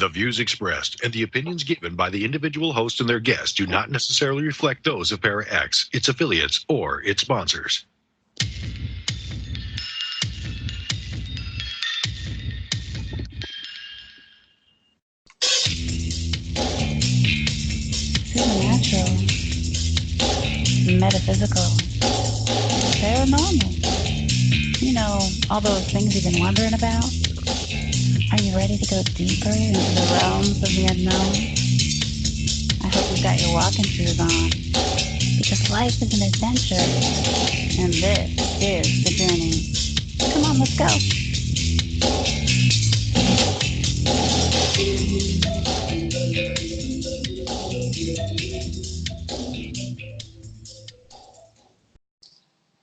The views expressed and the opinions given by the individual host and their guests do not necessarily reflect those of Para X, its affiliates, or its sponsors. Supernatural, metaphysical, paranormal. You know, all those things you've been wondering about? Are you ready to go deeper into the realms of the unknown? I hope you've got your walking shoes on, because life is an adventure, and this is the journey. Come on, let's go.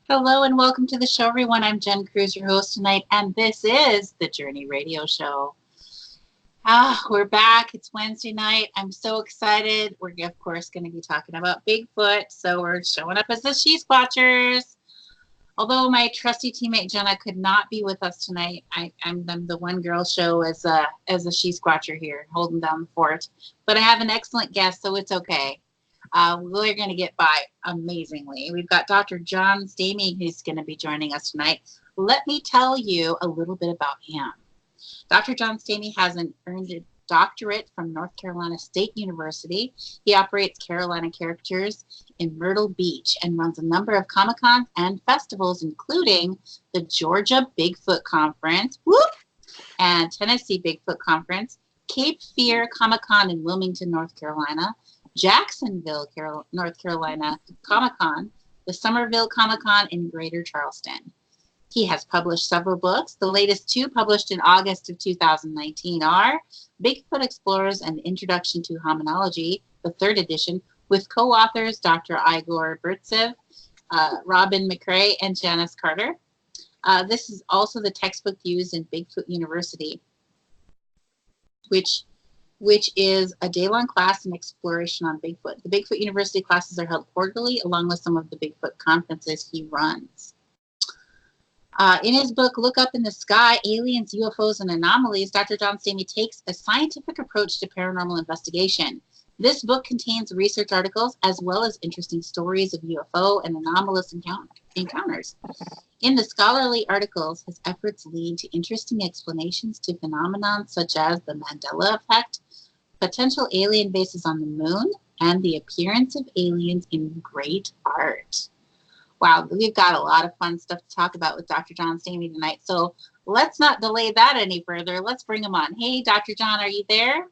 Hello and welcome to the show, everyone. I'm Jen Cruz, your host tonight, and this is the Journey Radio Show. We're back. It's Wednesday night. I'm so excited. We're, of course, going to be talking about Bigfoot, so we're showing up as the She-Squatchers. Although my trusty teammate Jenna could not be with us tonight, I'm the one-girl show as a She-Squatcher here, holding down the fort. But I have an excellent guest, so it's okay. We're going to get by amazingly. We've got Dr. John Stamey who's going to be joining us tonight. Let me tell you a little bit about him. Dr. John Stamey has an earned doctorate from North Carolina State University. He operates Carolina Caricatures in Myrtle Beach and runs a number of comicons and festivals, including the Georgia Bigfoot Conference, and Tennessee Bigfoot Conference, Cape Fear Comicon in Wilmington, North Carolina, Jacksonville, North Carolina Comicon, the Summerville Comicon in Greater Charleston. He has published several books. The latest two, published in August of 2019, are Bigfoot Explorers and Introduction to Hominology, the third edition, with co-authors Dr. Igor Burtsev, Robin McCray, and Janice Carter. This is also the textbook used in Bigfoot University, which is a day-long class and exploration on Bigfoot. The Bigfoot University classes are held quarterly, along with some of the Bigfoot conferences he runs. In his book, Look Up in the Sky, Aliens, UFOs, and Anomalies, Dr. John Stamey takes a scientific approach to paranormal investigation. This book contains research articles as well as interesting stories of UFO and anomalous encounters. In the scholarly articles, his efforts lead to interesting explanations to phenomena such as the Mandela effect, potential alien bases on the moon, and the appearance of aliens in great art. Wow, we've got a lot of fun stuff to talk about with Dr. John Stamey tonight, so let's not delay that any further. Let's bring him on. Hey, Dr. John, are you there?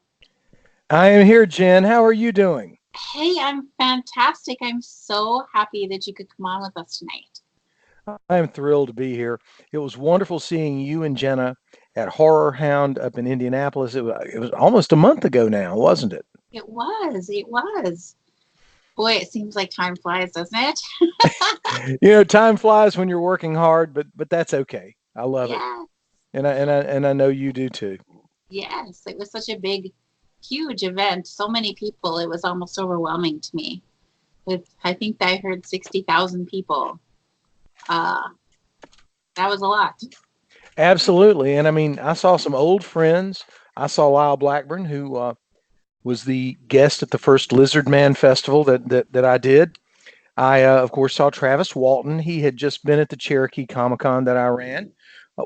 I am here, Jen. How are you doing? Hey, I'm fantastic. I'm so happy that you could come on with us tonight. I am thrilled to be here. It was wonderful seeing you and Jenna at Horror Hound up in Indianapolis. It was almost a month ago now, wasn't it? It was. Boy, it seems like time flies, doesn't it? You know, time flies when you're working hard, but that's okay. I love it. And I know you do too. Yes, it was such a big, huge event. So many people. It was almost overwhelming to me. I think I heard 60,000 people. That was a lot. Absolutely. And I mean, I saw some old friends. I saw Lyle Blackburn, who was the guest at the first Lizard Man Festival that I did. I, of course, saw Travis Walton. He had just been at the Cherokee Comic-Con that I ran.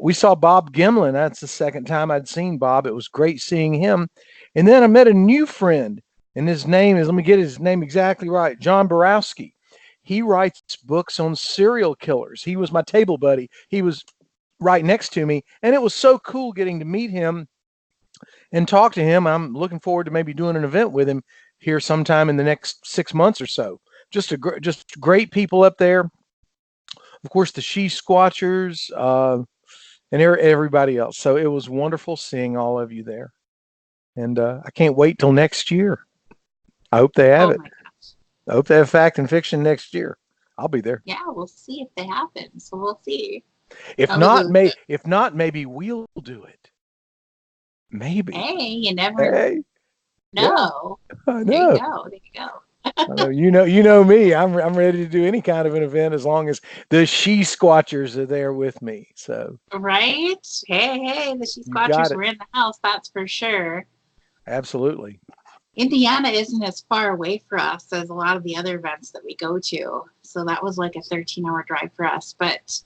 We saw Bob Gimlin. That's the second time I'd seen Bob. It was great seeing him. And then I met a new friend, and his name is, let me get his name exactly right, John Borowski. He writes books on serial killers. He was my table buddy. He was right next to me, and it was so cool getting to meet him and talk to him. I'm looking forward to maybe doing an event with him here sometime in the next 6 months or so. Just great people up there. Of course, the She-Squatchers and everybody else. So it was wonderful seeing all of you there. And I can't wait till next year. I hope they have it. I hope they have Fact and Fiction next year. I'll be there. Yeah, we'll see if they happen. So we'll see. If not, maybe we'll do it. Maybe. Hey, you never know. I know. There you go. I know. You know me. I'm ready to do any kind of an event as long as the She-Squatchers are there with me. So right. Hey, the She-Squatchers were in the house. That's for sure. Absolutely. Indiana isn't as far away for us as a lot of the other events that we go to. So that was like a 13-hour drive for us. But,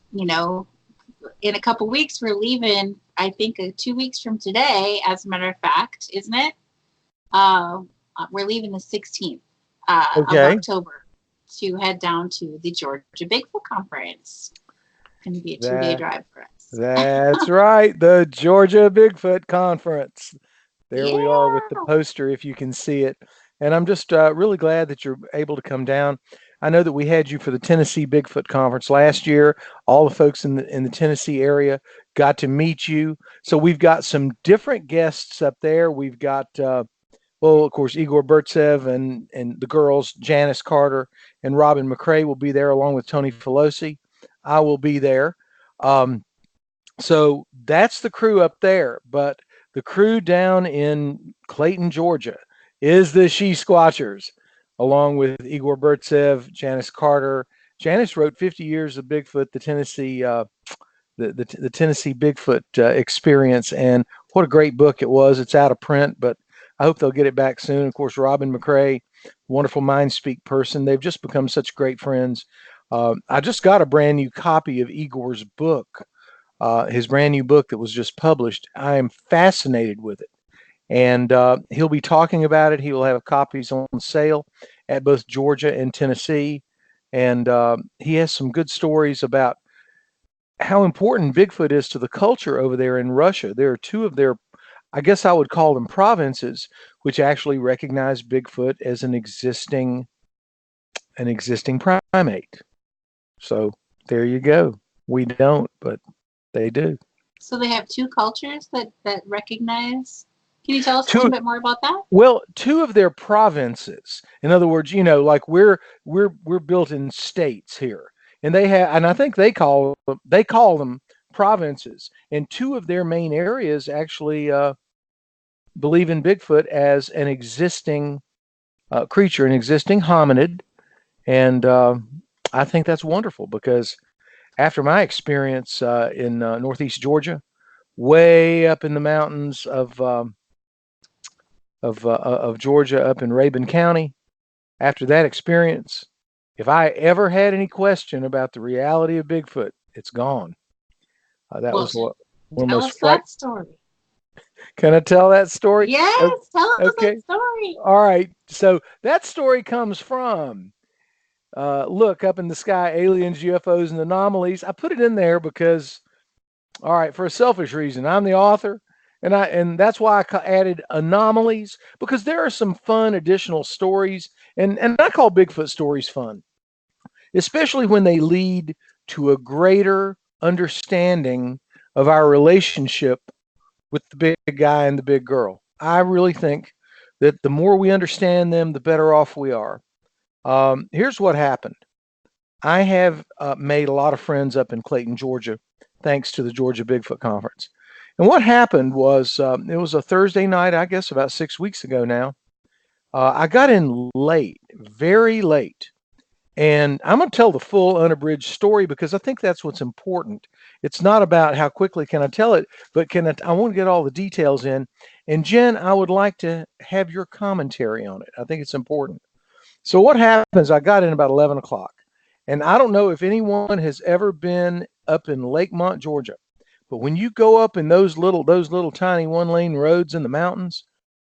in a couple weeks, we're leaving, I think 2 weeks from today, as a matter of fact, isn't it? We're leaving the 16th of October to head down to the Georgia Bigfoot Conference. It's going to be a 2-day drive for us. That's right. The Georgia Bigfoot Conference. There we are with the poster, if you can see it. And I'm just really glad that you're able to come down. I know that we had you for the Tennessee Bigfoot Conference last year. All the folks in the Tennessee area got to meet you. So we've got some different guests up there. We've got, of course, Igor Burtsev and the girls, Janice Carter and Robin McCray will be there along with Tony Filosi. I will be there. So that's the crew up there. But the crew down in Clayton, Georgia is the She-Squatchers, along with Igor Burtsev, Janice Carter. Janice wrote 50 Years of Bigfoot, the Tennessee the Tennessee Bigfoot experience, and what a great book it was. It's out of print, but I hope they'll get it back soon. Of course, Robin McCray, wonderful mind speak person. They've just become such great friends. I just got a brand new copy of Igor's book. His brand new book that was just published. I am fascinated with it. And he'll be talking about it. He will have copies on sale at both Georgia and Tennessee. And he has some good stories about how important Bigfoot is to the culture over there in Russia. There are two of their, I guess I would call them provinces, which actually recognize Bigfoot as an existing primate. So there you go. We don't, but they do. So they have two cultures that recognize. Can you tell us a little bit more about that? Well, two of their provinces. In other words, like we're built in states here, and they have, and I think they call them provinces. And two of their main areas actually believe in Bigfoot as an existing creature, an existing hominid, and I think that's wonderful because after my experience in northeast Georgia, way up in the mountains of Georgia, up in Rabun County, after that experience, if I ever had any question about the reality of Bigfoot, it's gone. That was one of most that story. Can I tell that story? Yes, tell us that story. All right. So that story comes from look up in the sky, aliens, UFOs, and anomalies. I put it in there because, all right, for a selfish reason, I'm the author, and that's why I added anomalies, because there are some fun additional stories, and I call Bigfoot stories fun, especially when they lead to a greater understanding of our relationship with the big guy and the big girl. I really think that the more we understand them, the better off we are. Here's what happened. I have made a lot of friends up in Clayton, Georgia, thanks to the Georgia Bigfoot Conference. And what happened was it was a Thursday night, I guess about 6 weeks ago now. I got in late, very late. And I'm going to tell the full unabridged story because I think that's what's important. It's not about how quickly can I tell it, but I want to get all the details in. And Jen, I would like to have your commentary on it. I think it's important. So what happens, I got in about 11 o'clock. And I don't know if anyone has ever been up in Lakemont, Georgia. But when you go up in those little tiny one-lane roads in the mountains,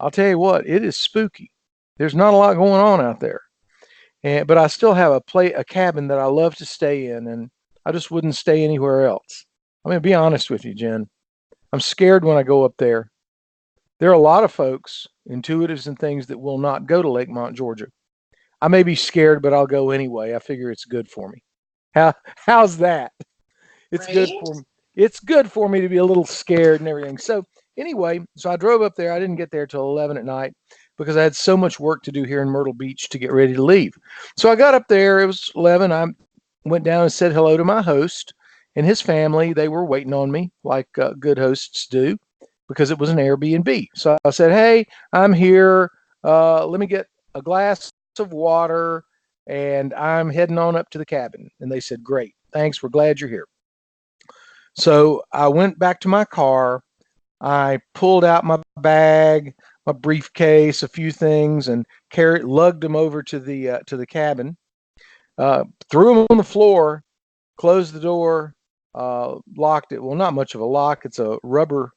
I'll tell you what, it is spooky. There's not a lot going on out there. But I still have a cabin that I love to stay in, and I just wouldn't stay anywhere else. I'm going to be honest with you, Jen. I'm scared when I go up there. There are a lot of folks, intuitives and things, that will not go to Lakemont, Georgia. I may be scared, but I'll go anyway. I figure it's good for me. How's that? It's right? Good for me. It's good for me to be a little scared and everything. So anyway, so I drove up there. I didn't get there till 11 at night because I had so much work to do here in Myrtle Beach to get ready to leave. So I got up there. It was 11. I went down and said hello to my host and his family. They were waiting on me like good hosts do because it was an Airbnb. So I said, hey, I'm here. Let me get a glass of water and I'm heading on up to the cabin. And they said, great, thanks. We're glad you're here. So I went back to my car. I pulled out my bag, my briefcase, a few things, and lugged them over to the cabin. Threw them on the floor, closed the door, locked it. Well, not much of a lock. It's a rubber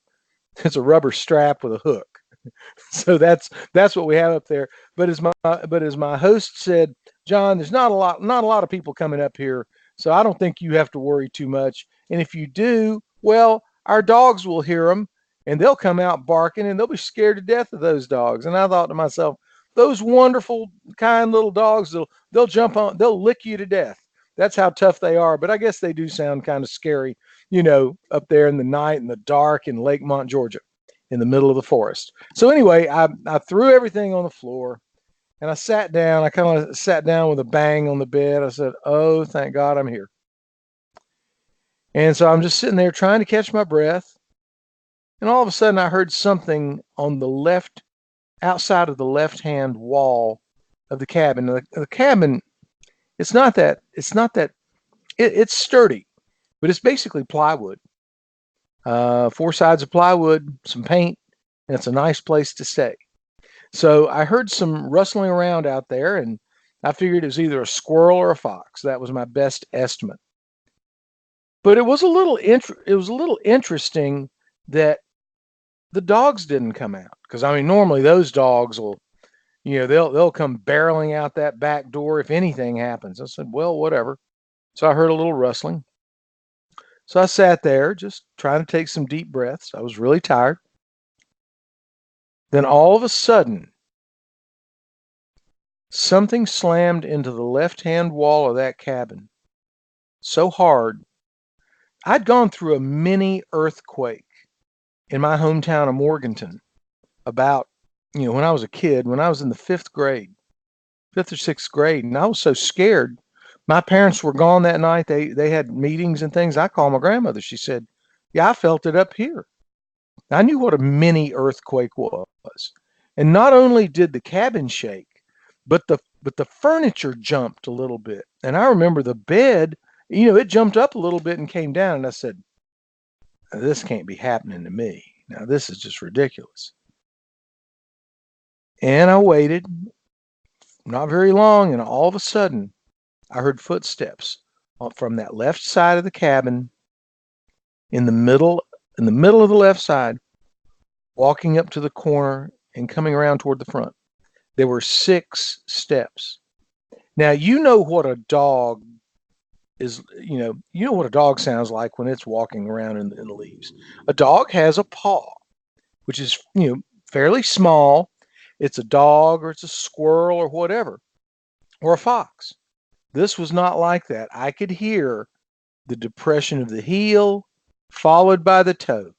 strap with a hook. So that's what we have up there. But as my host said, John, there's not a lot of people coming up here, so I don't think you have to worry too much. And if you do, well, our dogs will hear them, and they'll come out barking, and they'll be scared to death of those dogs. And I thought to myself, those wonderful, kind little dogs, they'll jump on, they'll lick you to death. That's how tough they are. But I guess they do sound kind of scary, up there in the night in the dark in Lakemont, Georgia, in the middle of the forest. So anyway, I threw everything on the floor, and I sat down. I kind of sat down with a bang on the bed. I said, oh, thank God I'm here. And so I'm just sitting there trying to catch my breath. And all of a sudden I heard something on the left, outside of the left-hand wall of the cabin. The cabin, it's sturdy, but it's basically plywood. 4 sides of plywood, some paint, and it's a nice place to stay. So I heard some rustling around out there, and I figured it was either a squirrel or a fox. That was my best estimate. But it was a little interesting that the dogs didn't come out, because I mean normally those dogs will, they'll come barreling out that back door if anything happens. I said, well, whatever. So I heard a little rustling. So I sat there just trying to take some deep breaths. I was really tired. Then all of a sudden, something slammed into the left-hand wall of that cabin so hard. I'd gone through a mini earthquake in my hometown of Morganton about, when I was a kid, when I was in the 5th or 6th grade, and I was so scared. My parents were gone that night. They had meetings and things. I called my grandmother. She said, yeah, I felt it up here. I knew what a mini earthquake was. And not only did the cabin shake, but the furniture jumped a little bit. And I remember the bed, it jumped up a little bit and came down. And I said, this can't be happening to me. Now, this is just ridiculous. And I waited not very long, and all of a sudden, I heard footsteps from that left side of the cabin in the middle of the left side, walking up to the corner and coming around toward the front. There were 6 steps. Now, you know what a dog is, what a dog sounds like when it's walking around in the leaves. A dog has a paw, which is, fairly small. It's a dog or it's a squirrel or whatever, or a fox. This was not like that. I could hear the depression of the heel followed by the toe.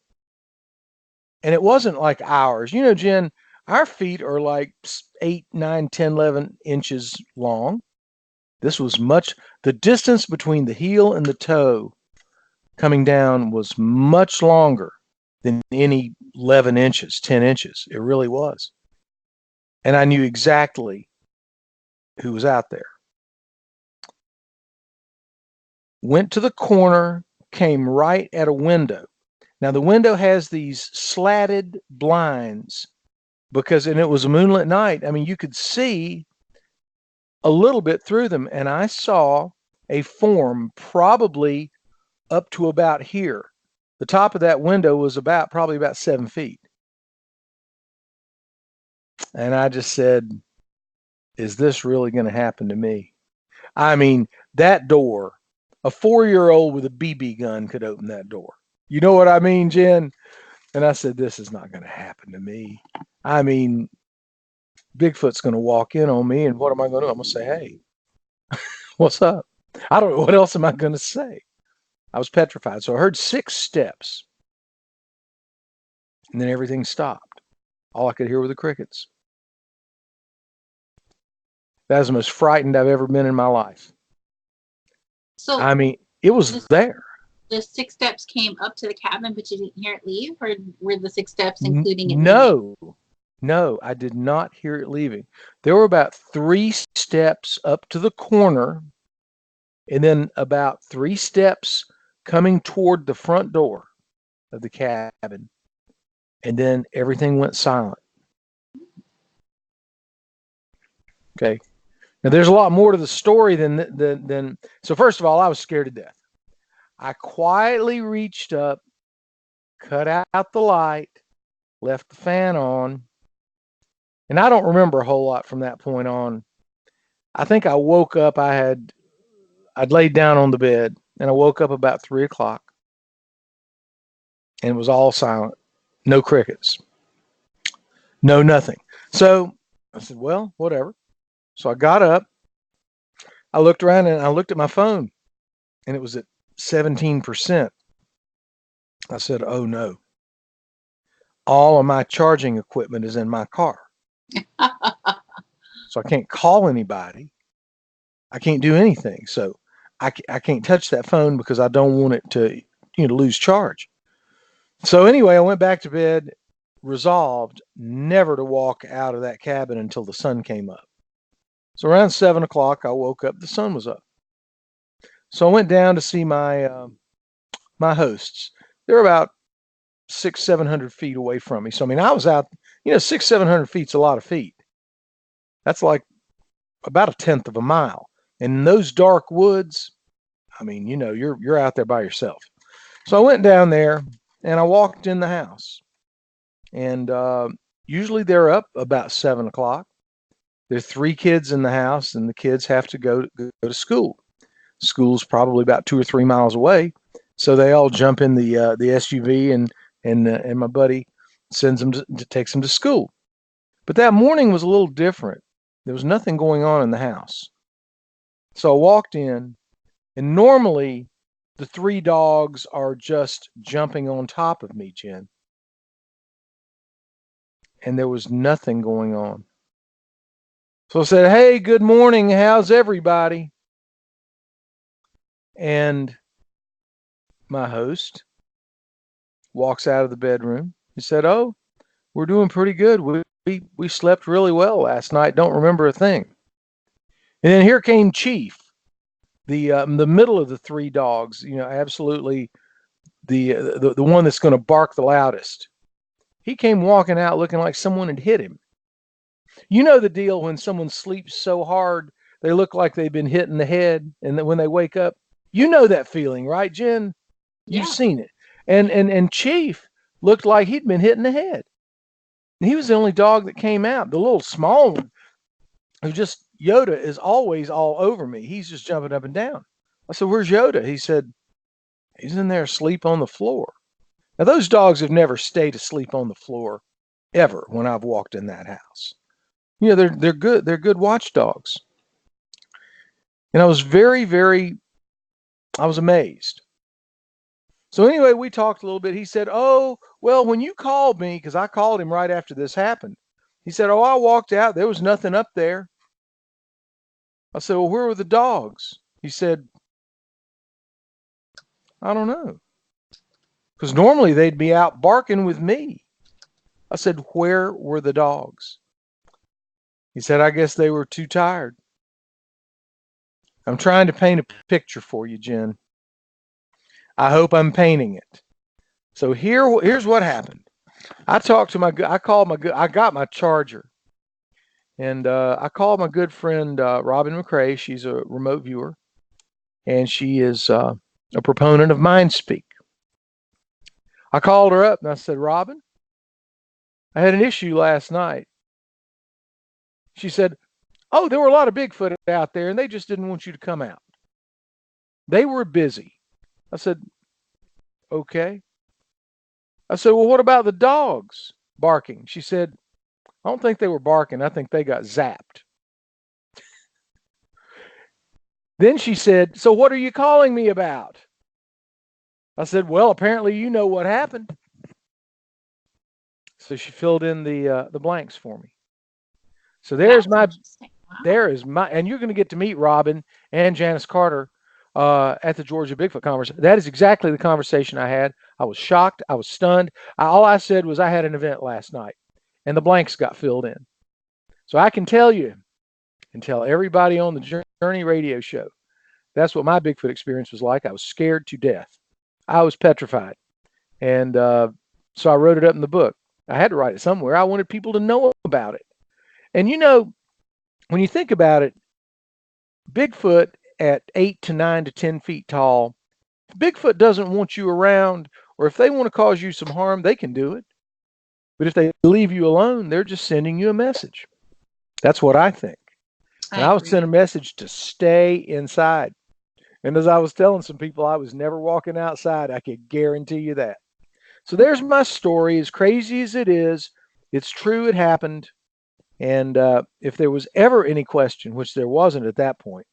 And it wasn't like ours. Jen, our feet are like 8, 9, 10, 11 inches long. This was the distance between the heel and the toe coming down was much longer than any 11 inches, 10 inches. It really was. And I knew exactly who was out there. Went to the corner, came right at a window. Now the window has these slatted blinds and it was a moonlit night. I mean, you could see a little bit through them, and I saw a form probably up to about here. The top of that window was probably about 7 feet. And I just said, is this really going to happen to me? I mean, that door, a 4-year-old with a BB gun could open that door. You know what I mean, Jen? And I said, this is not going to happen to me. I mean, Bigfoot's going to walk in on me, and what am I going to do? I'm going to say, hey, what's up? I don't know. What else am I going to say? I was petrified. So I heard 6 steps, and then everything stopped. All I could hear were the crickets. That was the most frightened I've ever been in my life. So I mean, it was there. The 6 steps came up to the cabin, but you didn't hear it leave? Or were the 6 steps including it? No, I did not hear it leaving. There were about 3 steps up to the corner, and then about 3 steps coming toward the front door of the cabin. And then everything went silent. Okay. Now there's a lot more to the story than. So first of all, I was scared to death. I quietly reached up, cut out the light, left the fan on, and I don't remember a whole lot from that point on. I think I woke up. I'd laid down on the bed, and I woke up about 3 o'clock, and it was all silent, no crickets, no nothing. So I said, well, whatever. So I got up, I looked around, and I looked at my phone, and it was at 17%. I said, oh no, all of my charging equipment is in my car. So I can't call anybody. I can't do anything. So I can't touch that phone because I don't want it to, lose charge. So anyway, I went back to bed, resolved never to walk out of that cabin until the sun came up. So around 7 o'clock, I woke up, the sun was up. So I went down to see my hosts. They're about 600-700 feet away from me. So, I mean, I was out, 600-700 feet's a lot of feet. That's like about 1/10 of a mile. And in those dark woods, I mean, you're out there by yourself. So I went down there and I walked in the house. And usually they're up about 7 o'clock. There's 3 kids in the house, and the kids have to go to school. School's probably about 2 or 3 miles away. So they all jump in the SUV, and my buddy sends them takes them to school. But that morning was a little different. There was nothing going on in the house. So I walked in, and normally the 3 dogs are just jumping on top of me, Jen. And there was nothing going on. So I said, hey, good morning. How's everybody? And my host walks out of the bedroom. He said, oh, we're doing pretty good. We slept really well last night. Don't remember a thing. And then here came Chief, the middle of the 3 dogs, absolutely the one that's going to bark the loudest. He came walking out looking like someone had hit him. You know the deal when someone sleeps so hard, they look like they've been hit in the head, and then when they wake up, you know that feeling, right, Jen? You've seen it. And Chief looked like he'd been hit in the head. And he was the only dog that came out. The little small one, who just, Yoda is always all over me. He's just jumping up and down. I said, where's Yoda? He said, he's in there asleep on the floor. Now, those dogs have never stayed asleep on the floor ever when I've walked in that house. They're good. They're good watchdogs. And I was I was amazed. So anyway, we talked a little bit. He said, oh, well, when you called me, because I called him right after this happened, he said, oh, I walked out. There was nothing up there. I said, well, where were the dogs? He said, I don't know. Because normally they'd be out barking with me. I said, where were the dogs? He said, I guess they were too tired. I'm trying to paint a picture for you, Jen. I hope I'm painting it. So here's what happened. I got my charger. And I called my good friend, Robin McCray. She's a remote viewer. And she is a proponent of MindSpeak. I called her up and I said, Robin, I had an issue last night. She said, oh, there were a lot of Bigfoot out there and they just didn't want you to come out. They were busy. I said, okay. I said, well, what about the dogs barking? She said, I don't think they were barking. I think they got zapped. Then she said, so what are you calling me about? I said, well, apparently you know what happened. So she filled in the blanks for me. So there's my, and you're going to get to meet Robin and Janice Carter at the Georgia Bigfoot Conference. That is exactly the conversation I had. I was shocked. I was stunned. All I said was I had an event last night, and the blanks got filled in. So I can tell you and tell everybody on the Journey radio show, that's what my Bigfoot experience was like. I was scared to death. I was petrified. And so I wrote it up in the book. I had to write it somewhere. I wanted people to know about it. And when you think about it, Bigfoot at 8 to 9 to 10 feet tall, if Bigfoot doesn't want you around, or if they want to cause you some harm, they can do it. But if they leave you alone, they're just sending you a message. That's what I think. And I was sent a message to stay inside. And as I was telling some people, I was never walking outside. I could guarantee you that. So there's my story. As crazy as it is, it's true. It happened. And if there was ever any question, which there wasn't at that point,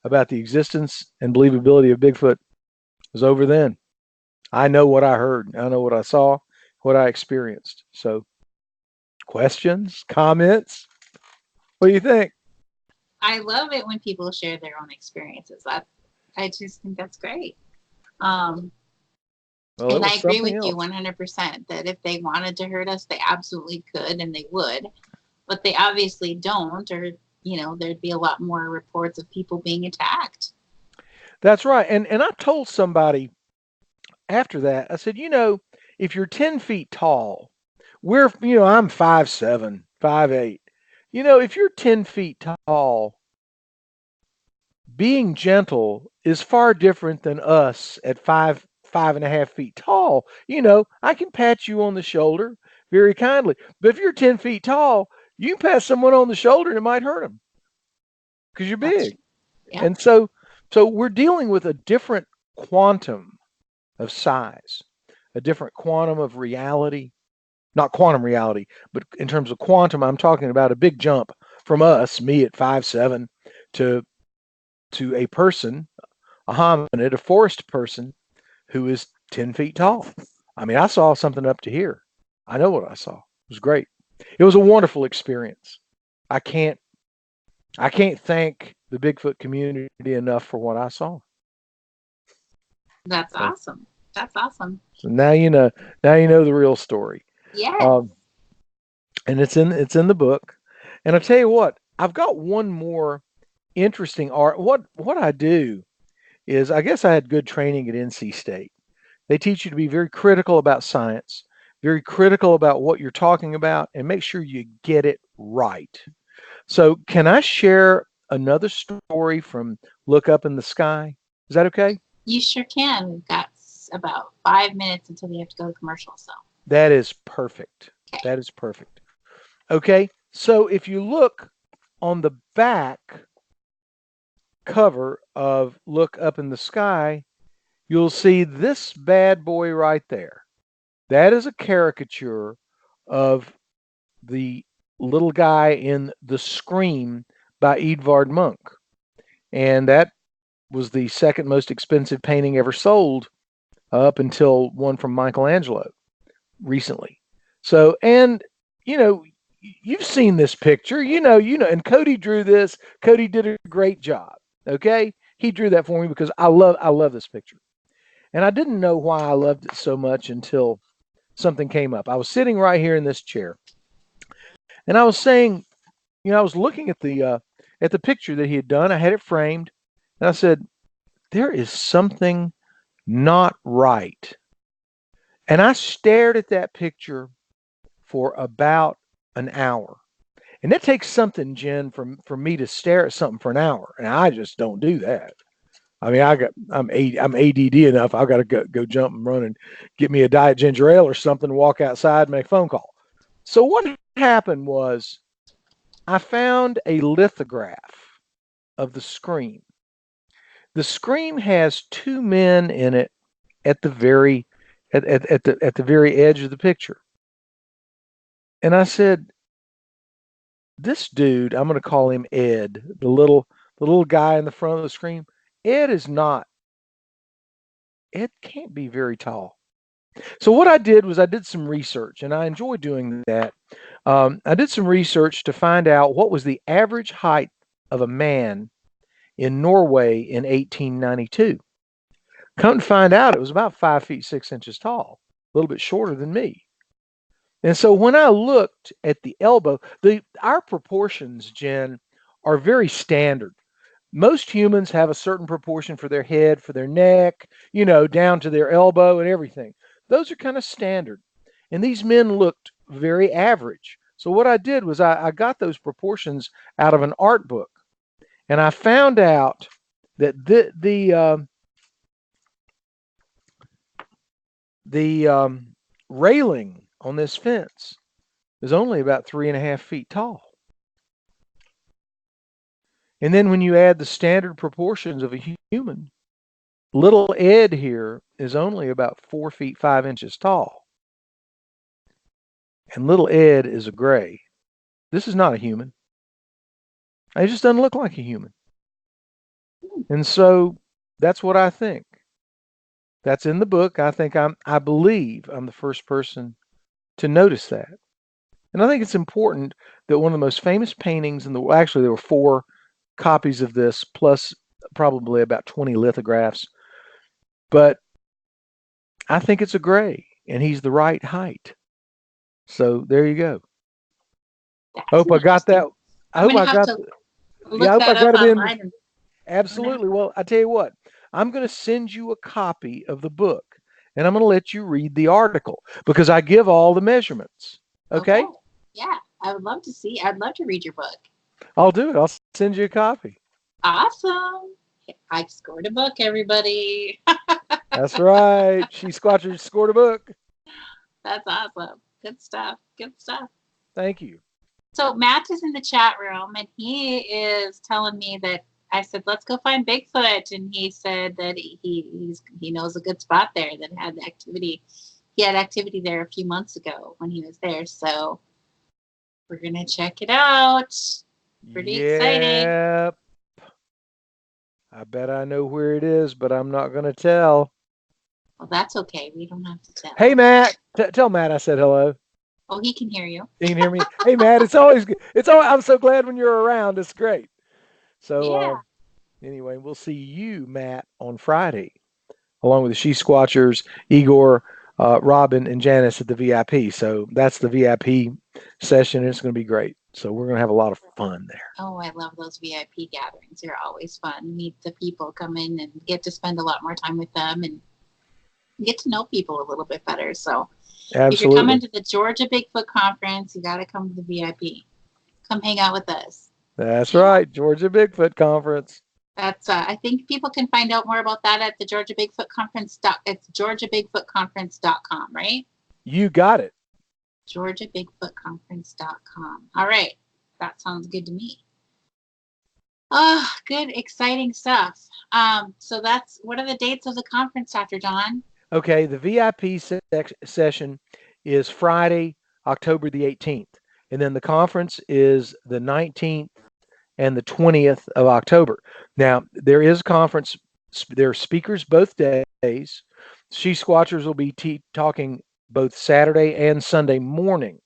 about the existence and believability of Bigfoot, it was over then. I know what I heard. I know what I saw, what I experienced. So questions, comments? What do you think? I love it when people share their own experiences. I just think that's great. And I agree with you 100% that if they wanted to hurt us, they absolutely could and they would. But they obviously don't, or, there'd be a lot more reports of people being attacked. That's right. And I told somebody after that, I said, if you're 10 feet tall, I'm 5'7", 5'8". If you're 10 feet tall, being gentle is far different than us at 5.5 feet tall. I can pat you on the shoulder very kindly. But if you're 10 feet tall, you can pat someone on the shoulder and it might hurt them because you're big. Yeah. And so we're dealing with a different quantum of size, a different quantum of reality. Not quantum reality, but in terms of quantum, I'm talking about a big jump from us, me at 5'7", to a person, a hominid, a forest person who is 10 feet tall. I mean, I saw something up to here. I know what I saw. It was great. It was a wonderful experience. I can't thank the Bigfoot community enough for what I saw. That's awesome. That's awesome. So now you know the real story. Yes. And it's in the book. And I'll tell you what, I've got one more interesting art. What I do is, I guess I had good training at NC State. They teach you to be very critical about science, very critical about what you're talking about, and make sure you get it right. So can I share another story from Look Up in the Sky? Is that okay? You sure can. We've got about 5 minutes until we have to go to commercial. So that is perfect. Okay. That is perfect. Okay. So if you look on the back cover of Look Up in the Sky, you'll see this bad boy right there. That is a caricature of the little guy in The Scream by Edvard Munch. And that was the second most expensive painting ever sold up until one from Michelangelo recently. So, and you've seen this picture, and Cody drew this. Cody did a great job. Okay. He drew that for me because I love this picture. And I didn't know why I loved it so much until something came up. I was sitting right here in this chair and I was saying, I was looking at the picture that he had done. I had it framed and I said, there is something not right. And I stared at that picture for about an hour. And that takes something, Jen, for me to stare at something for an hour. And I just don't do that. I mean, I'm ADD enough. I've got to go jump and run and get me a Diet Ginger Ale or something, walk outside, make a phone call. So what happened was I found a lithograph of The Scream. The Scream has two men in it at the very edge of the picture. And I said, this dude, I'm going to call him Ed, the little guy in the front of the Scream. Ed can't be very tall. So what I did was I did some research, and I enjoy doing that. I did some research to find out what was the average height of a man in Norway in 1892. Come to find out, it was about 5 feet 6 inches tall, a little bit shorter than me. And so when I looked at the elbow, our proportions, Jen, are very standard. Most humans have a certain proportion for their head, for their neck, down to their elbow and everything. Those are kind of standard. And these men looked very average. So what I did was I got those proportions out of an art book, and I found out that the railing on this fence is only about 3.5 feet tall. And then when you add the standard proportions of a human, little Ed here is only about 4 feet 5 inches tall. And little Ed is a gray. This is not a human. It just doesn't look like a human. And so that's what I think. That's in the book. I believe I'm the first person to notice that. And I think it's important that one of the most famous paintings in the world, actually there were 4 copies of this, plus probably about 20 lithographs. But I think it's a gray, and he's the right height. So there you go. I hope I got that. I hope I got. Yeah, I hope I got it in. Absolutely. Well, I tell you what, I'm going to send you a copy of the book, and I'm going to let you read the article because I give all the measurements. Okay? Yeah, I would love to see. I'd love to read your book. I'll do it. I'll send you a copy. Awesome. I scored a book, everybody. That's right. SheSquatchers scored a book. That's awesome. Good stuff. Good stuff. Thank you. So Matt is in the chat room, and he is telling me that I said, let's go find Bigfoot. And he said that he knows a good spot there that had the activity. He had activity there a few months ago when he was there. So we're going to check it out. Pretty exciting. Yep. I bet I know where it is, but I'm not going to tell. Well, that's okay. We don't have to tell. Hey, Matt. Tell Matt I said hello. Oh, he can hear you. He can hear me. Hey, Matt, it's always good. I'm so glad when you're around. It's great. So yeah. Anyway, we'll see you, Matt, on Friday, along with the SheSquatchers, Igor, Robin, and Janice at the VIP. So that's the VIP session. It's going to be great. So we're going to have a lot of fun there. Oh, I love those VIP gatherings. They're always fun. Meet the people, come in and get to spend a lot more time with them and get to know people a little bit better. So absolutely. If you're coming to the Georgia Bigfoot Conference, you got to come to the VIP. Come hang out with us. That's right. Georgia Bigfoot Conference. That's I think people can find out more about that at the Georgia Bigfoot Conference. It's GeorgiaBigfootConference.com, right? You got it. GeorgiaBigfootConference.com. All right. That sounds good to me. Oh, good, exciting stuff. So what are the dates of the conference, Dr. John? Okay, the VIP session is Friday, October the 18th. And then the conference is the 19th and the 20th of October. Now, there is a conference. There are speakers both days. SheSquatchers will be talking both Saturday and Sunday morning.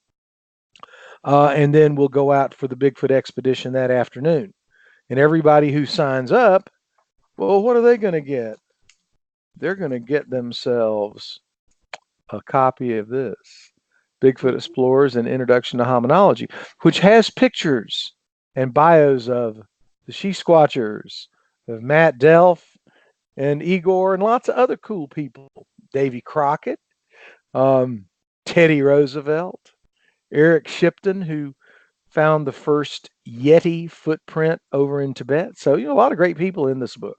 And then we'll go out for the Bigfoot expedition that afternoon. And everybody who signs up, well, what are they going to get? They're going to get themselves a copy of this, Bigfoot Explorers and Introduction to Hominology, which has pictures and bios of the SheSquatchers, of Matt Delph and Igor and lots of other cool people. Davy Crockett, Teddy Roosevelt, Eric Shipton, who found the first Yeti footprint over in Tibet. So, a lot of great people in this book.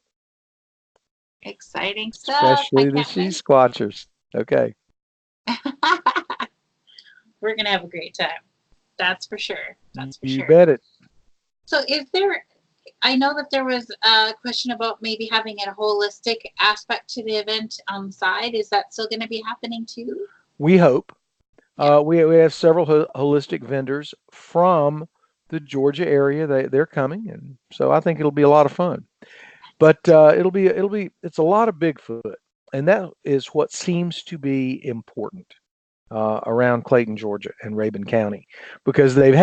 Exciting stuff. Especially the SheSquatchers. Okay. We're going to have a great time. That's for sure. That's for sure. You bet it. So I know that there was a question about maybe having a holistic aspect to the event on the side. Is that still going to be happening too? We hope. Yeah. We have several holistic vendors from the Georgia area. They're coming, and so I think it'll be a lot of fun. But it's a lot of Bigfoot, and that is what seems to be important around Clayton, Georgia, and Rabun County, because they've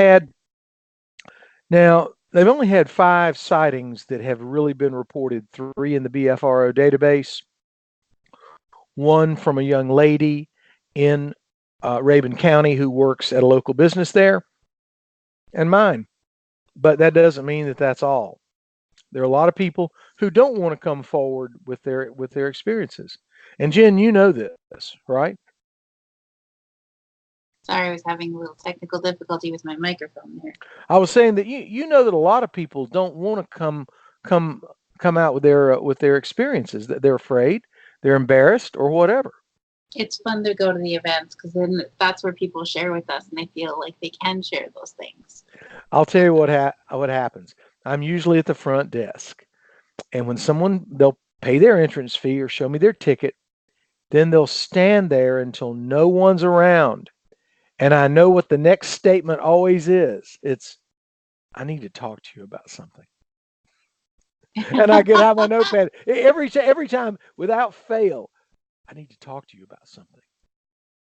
only had 5 sightings that have really been reported. 3 in the BFRO database, 1 from a young lady in Rabun County who works at a local business there, and mine. But that doesn't mean that that's all. There are a lot of people who don't want to come forward with their experiences. And Jen, you know this, right? Sorry, I was having a little technical difficulty with my microphone there. I was saying that you know that a lot of people don't want to come out with their experiences. That they're afraid, they're embarrassed, or whatever. It's fun to go to the events because then that's where people share with us and they feel like they can share those things. I'll tell you what happens. I'm usually at the front desk, and when they'll pay their entrance fee or show me their ticket, then they'll stand there until no one's around. And I know what the next statement always is. It's, I need to talk to you about something. And I get out my notepad every time without fail. I need to talk to you about something.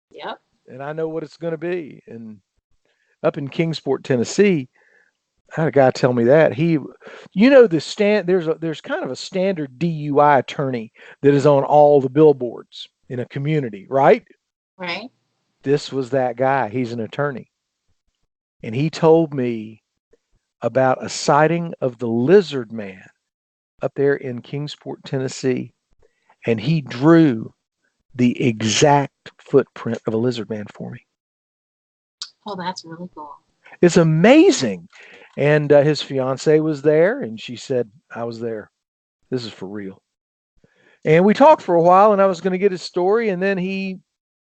Yep. And I know what it's going to be. And up in Kingsport, Tennessee, I had a guy tell me that there's kind of a standard DUI attorney that is on all the billboards in a community, right? Right. This was that guy. He's an attorney. And he told me about a sighting of the lizard man up there in Kingsport, Tennessee. And he drew the exact footprint of a lizard man for me. Oh, that's really cool. It's amazing. And his fiance was there, and she said, I was there. This is for real. And we talked for a while, and I was going to get his story, and then he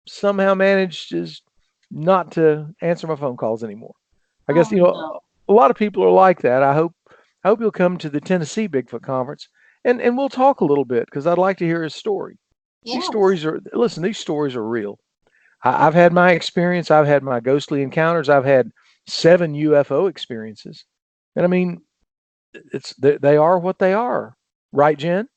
somehow managed not to answer my phone calls anymore. I guess, no. A lot of people are like that. I hope you'll come to the Tennessee Bigfoot Conference, and we'll talk a little bit, because I'd like to hear his story. Yes. These stories are real. I've had my experience. I've had my ghostly encounters. I've had 7 UFO experiences. And I mean, they are what they are. Right, Jen?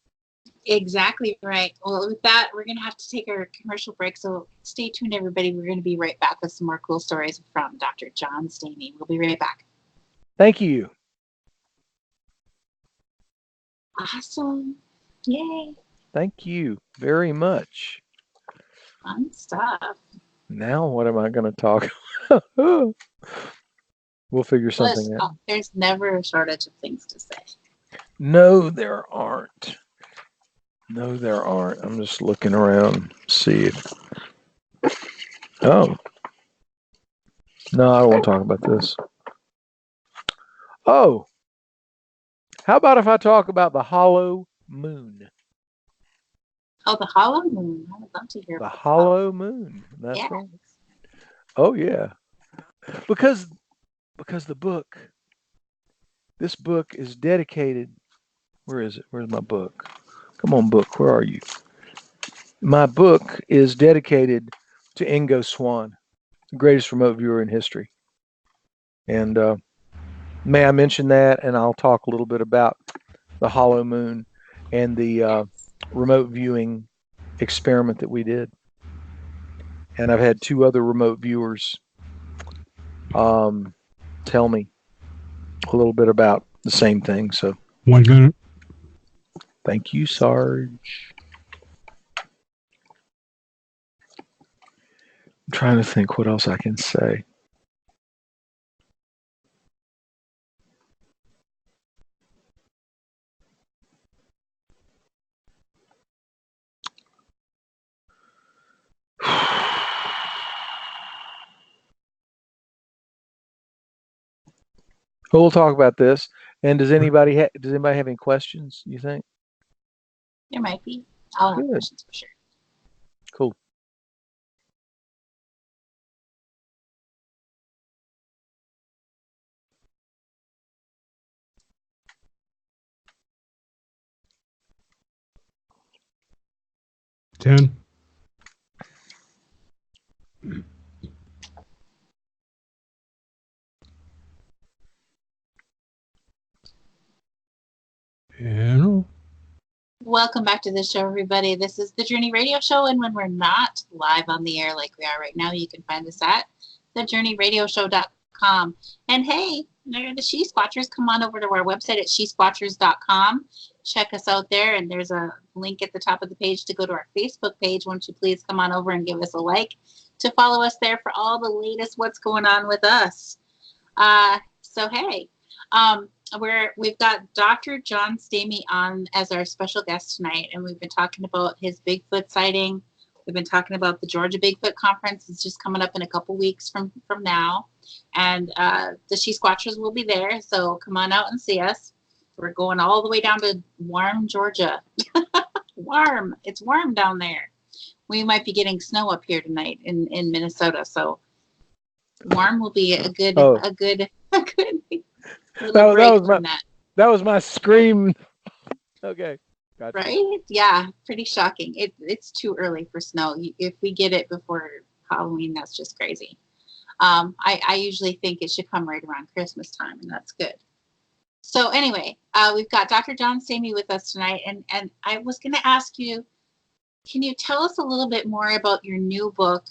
Exactly right. Well, with that, we're going to have to take our commercial break. So stay tuned, everybody. We're going to be right back with some more cool stories from Dr. John Stamey. We'll be right back. Thank you. Awesome. Yay. Thank you very much. Fun stuff. Now what am I going to talk about? We'll figure something out. There's never a shortage of things to say. No, there aren't. I'm just looking around, see if. Oh. No, I don't want to talk about this. Oh. How about if I talk about the hollow moon? Oh, the hollow moon. I would love to hear the about hollow moon. That's yes. right. Oh yeah. Because this book is dedicated. Where is it? Where's my book? Come on, book. Where are you? My book is dedicated to Ingo Swann, the greatest remote viewer in history. And may I mention that? And I'll talk a little bit about the hollow moon and the remote viewing experiment that we did. And I've had 2 other remote viewers tell me a little bit about the same thing. So 1 minute. Thank you, Sarge. I'm trying to think what else I can say. We'll talk about this. And does anybody have any questions, you think? There might be. I'll have questions for sure. Cool. Ten. Hello. Welcome back to the show, everybody. This is the Journey Radio Show, and when we're not live on the air like we are right now, you can find us at thejourneyradioshow.com. And hey, the She-Squatchers, come on over to our website at SheSquatchers.com. Check us out there, and there's a link at the top of the page to go to our Facebook page. Won't you please come on over and give us a like to follow us there for all the latest what's going on with us. So hey, we've got Dr. John Stamey on as our special guest tonight, and we've been talking about his Bigfoot sighting, We've been talking about the Georgia Bigfoot Conference. It's just coming up in a couple weeks from now. And the She-Squatchers will be there. So come on out and see us. We're going all the way down to warm Georgia. Warm. It's warm down there. We might be getting snow up here tonight in Minnesota. So warm will be a good little break from that. That was my scream. Okay. Gotcha. Right? Yeah. Pretty shocking. It's too early for snow. If we get it before Halloween, that's just crazy. I usually think it should come right around Christmas time, and that's good. So anyway, we've got Dr. John Stamey with us tonight, and I was going to ask you, can you tell us a little bit more about your new book?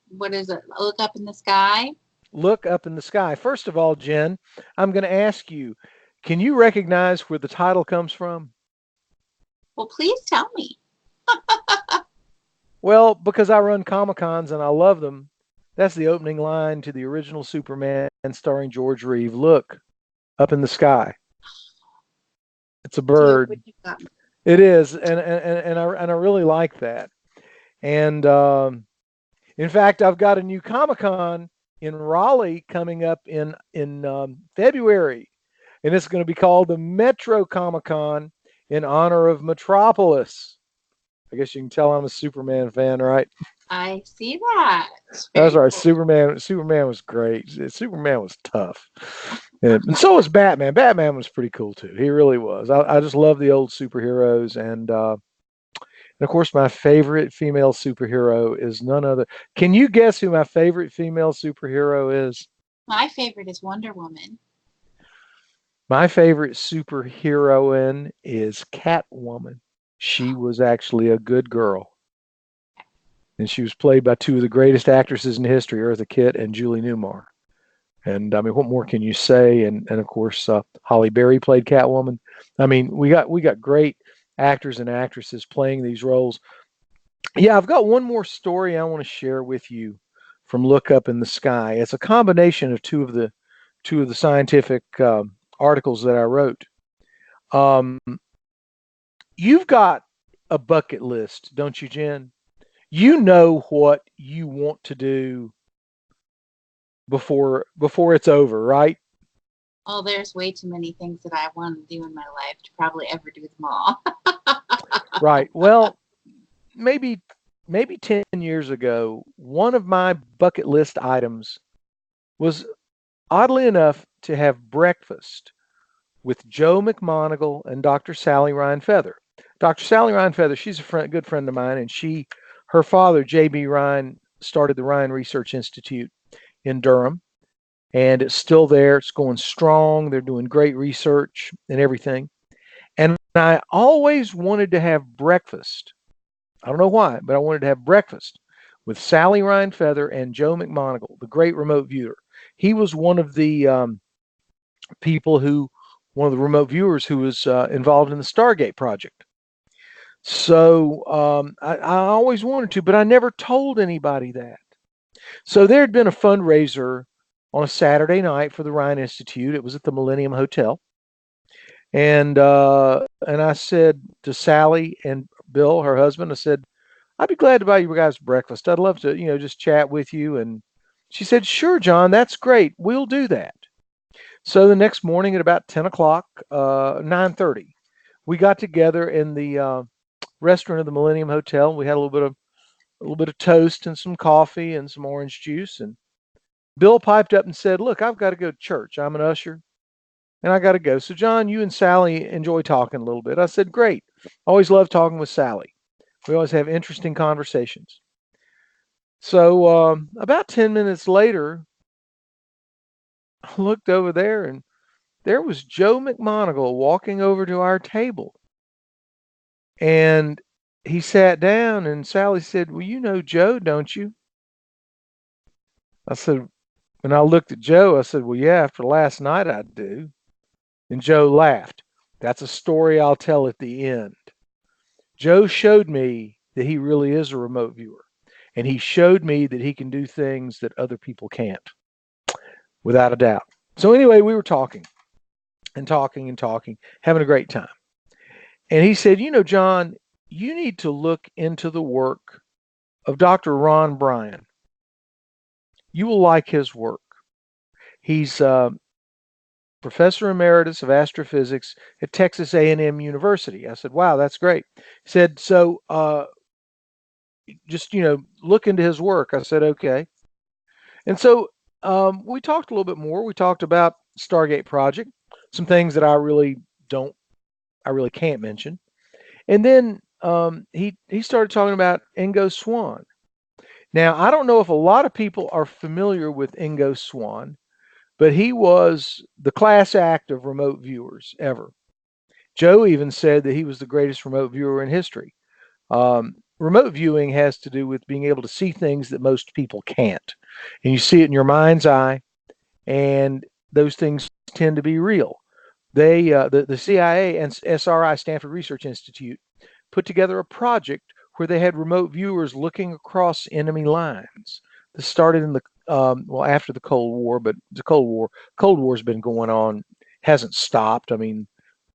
What is it? Look Up in the Sky? Look Up in the Sky. First of all, Jen, I'm going to ask you, can you recognize where the title comes from? Well, please tell me. Well, because I run comicons and I love them. That's the opening line to the original Superman starring George Reeve. Look up in the sky. It's a bird. It is, and I really like that. And in fact, I've got a new Comic-Con in Raleigh coming up in February, and it's going to be called the Metro Comic-Con in honor of Metropolis. I guess you can tell I'm a Superman fan, right? I see that. That's right. Cool. Superman was great. Superman was tough. And so was Batman. Batman was pretty cool too. He really was. I just love the old superheroes. And of course, my favorite female superhero is none other. Can you guess who my favorite female superhero is? My favorite is Wonder Woman. My favorite superheroine is Catwoman. She was actually a good girl. And she was played by two of the greatest actresses in history, Eartha Kitt and Julie Newmar. And I mean, what more can you say? And of course, Halle Berry played Catwoman. I mean, we got great actors and actresses playing these roles. Yeah, I've got one more story I want to share with you from Look Up in the Sky. It's a combination of two of the scientific articles that I wrote. You've got a bucket list, don't you, Jen? You know what you want to do before it's over, right? Oh, there's way too many things that I want to do in my life to probably ever do them all. Right. Well, maybe 10 years ago, one of my bucket list items was, oddly enough, to have breakfast with Joe McMoneagle and Dr. Sally Ryan Feather. Dr. Sally Ryan Feather, she's a good friend of mine, and her father, J.B. Ryan, started the Ryan Research Institute in Durham, and it's still there. It's going strong. They're doing great research and everything. And I always wanted to have breakfast. I don't know why, but I wanted to have breakfast with Sally Ryan Feather and Joe McMoneagle, the great remote viewer. He was one of the one of the remote viewers who was involved in the Stargate project. So I always wanted to, but I never told anybody that. So there had been a fundraiser on a Saturday night for the Ryan Institute. It was at the Millennium Hotel. And I said to Sally and Bill, her husband, I said, I'd be glad to buy you guys breakfast. I'd love to, just chat with you. And she said, sure, John, that's great. We'll do that. So the next morning at about 10 o'clock, 9:30, we got together in the restaurant of the Millennium Hotel. We had a little bit of toast and some coffee and some orange juice. And Bill piped up and said, look, I've got to go to church. I'm an usher and I got to go. So John, you and Sally enjoy talking a little bit. I said, great. Always love talking with Sally. We always have interesting conversations. So about 10 minutes later, I looked over there and there was Joe McMoneagle walking over to our table. And he sat down and Sally said, well, you know Joe, don't you? I said, and I looked at Joe, I said, well, yeah, after last night I do. And Joe laughed. That's a story I'll tell at the end. Joe showed me that he really is a remote viewer. And he showed me that he can do things that other people can't, without a doubt. So anyway, we were talking, having a great time. And he said, John, you need to look into the work of Dr. Ron Bryan. You will like his work. He's professor emeritus of astrophysics at Texas A&M University. I said, wow, that's great. He said, so just, look into his work. I said, okay. And so we talked a little bit more. We talked about Stargate Project, some things that I really can't mention. And then he started talking about Ingo Swann. Now, I don't know if a lot of people are familiar with Ingo Swann, but he was the class act of remote viewers ever. Joe even said that he was the greatest remote viewer in history. Remote viewing has to do with being able to see things that most people can't. And you see it in your mind's eye, and those things tend to be real. They, the CIA and SRI, Stanford Research Institute, put together a project where they had remote viewers looking across enemy lines. This started in the after the Cold War, but the Cold War's been going on, hasn't stopped. I mean,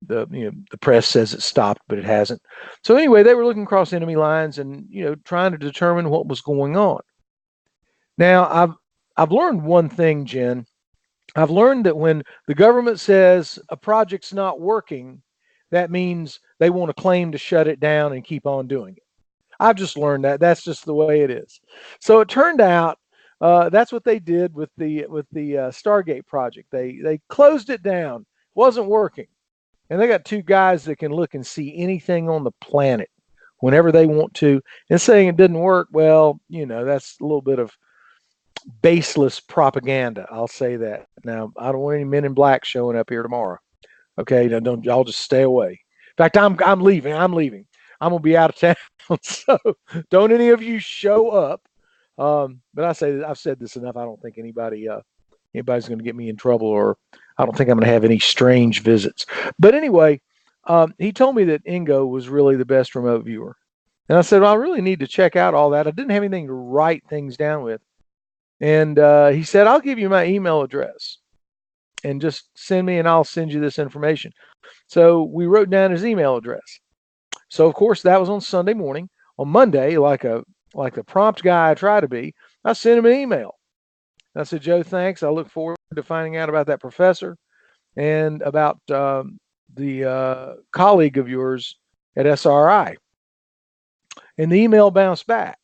the press says it stopped, but it hasn't. So anyway, they were looking across enemy lines and trying to determine what was going on. Now, I've learned one thing, Jen. I've learned that when the government says a project's not working, that means they want to claim to shut it down and keep on doing it. I've just learned that. That's just the way it is. So it turned out that's what they did with the Stargate project. They closed it down. It wasn't working. And they got two guys that can look and see anything on the planet whenever they want to. And saying it didn't work, well, that's a little bit of baseless propaganda. I'll say that. Now, I don't want any men in black showing up here tomorrow. Okay, don't y'all just stay away. In fact, I'm leaving. I'm gonna be out of town, so don't any of you show up. But I've said this enough. I don't think anybody's going to get me in trouble, or I don't think I'm going to have any strange visits. But anyway, he told me that Ingo was really the best remote viewer, and I said, well, I really need to check out all that. I didn't have anything to write things down with, and he said, I'll give you my email address, and just send me, and I'll send you this information. So we wrote down his email address. So of course that was on Sunday morning. On Monday, like the prompt guy I try to be, I sent him an email. I said, Joe, thanks. I look forward to finding out about that professor and about the colleague of yours at SRI. And the email bounced back.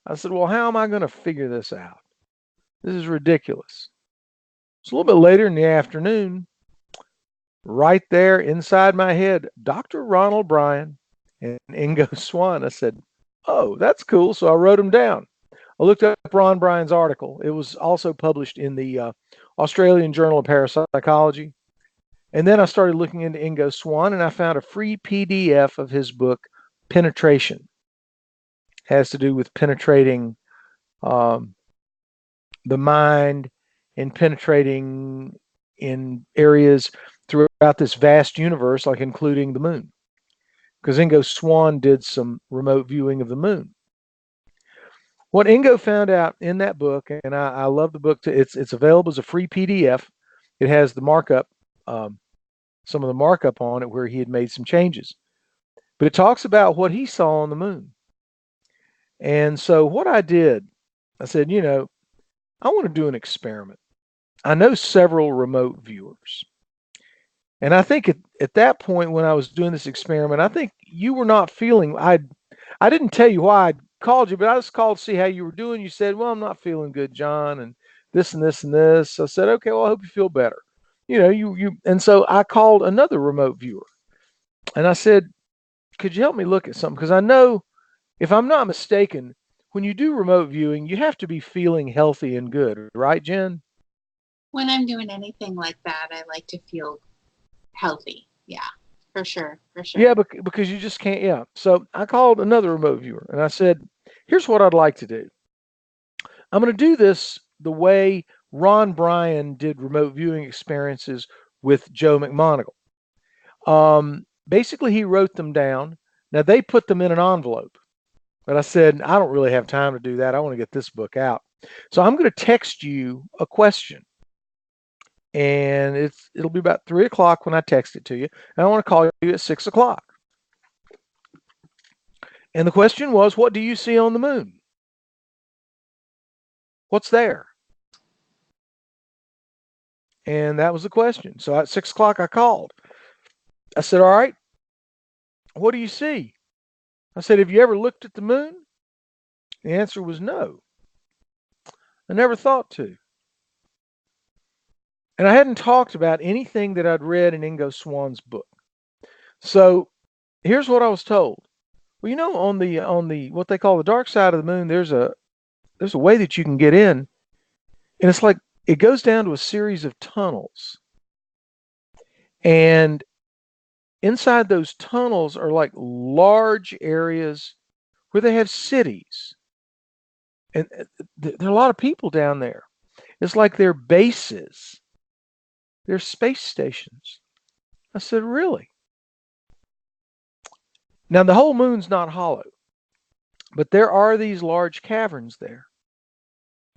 I said, well, how am I going to figure this out? This is ridiculous. It's a little bit later in the afternoon, right there inside my head, Dr. Ronald Bryan and Ingo Swann. I said, oh, that's cool. So I wrote them down. I looked up Ron Bryan's article. It was also published in the Australian Journal of Parapsychology. And then I started looking into Ingo Swann, and I found a free PDF of his book, Penetration. It has to do with penetrating the mind and penetrating in areas throughout this vast universe, like including the moon. Because Ingo Swann did some remote viewing of the moon. What Ingo found out in that book, and I love the book, it's available as a free PDF. It has the markup, some of the markup on it where he had made some changes. But it talks about what he saw on the moon. And so what I did, I said, I want to do an experiment. I know several remote viewers. And I think at that point when I was doing this experiment, I think you were not feeling, I didn't tell you why I called you, but I just called to see how you were doing. You said, well, I'm not feeling good, John, and this and this and this. I said, okay, well, I hope you feel better. And so I called another remote viewer and I said, could you help me look at something? Because I know, if I'm not mistaken, when you do remote viewing, you have to be feeling healthy and good, right, Jen? When I'm doing anything like that, I like to feel healthy. Yeah, for sure. Yeah, because you just can't. Yeah. So I called another remote viewer and I said, here's what I'd like to do. I'm going to do this the way Ron Bryan did remote viewing experiences with Joe McMoneagle. Basically, he wrote them down. Now, they put them in an envelope. But I said, I don't really have time to do that. I want to get this book out. So I'm going to text you a question. And it'll be about 3 o'clock when I text it to you. And I want to call you at 6 o'clock. And the question was, what do you see on the moon? What's there? And that was the question. So at 6 o'clock, I called. I said, all right, what do you see? I said, have you ever looked at the moon? The answer was no. I never thought to. And I hadn't talked about anything that I'd read in Ingo Swann's book. So here's what I was told. Well, you know, on the what they call the dark side of the moon, there's a way that you can get in, and it's like it goes down to a series of tunnels. And inside those tunnels are like large areas where they have cities. And there are a lot of people down there. It's like they're bases. They're space stations. I said, really? Now, the whole moon's not hollow, but there are these large caverns there.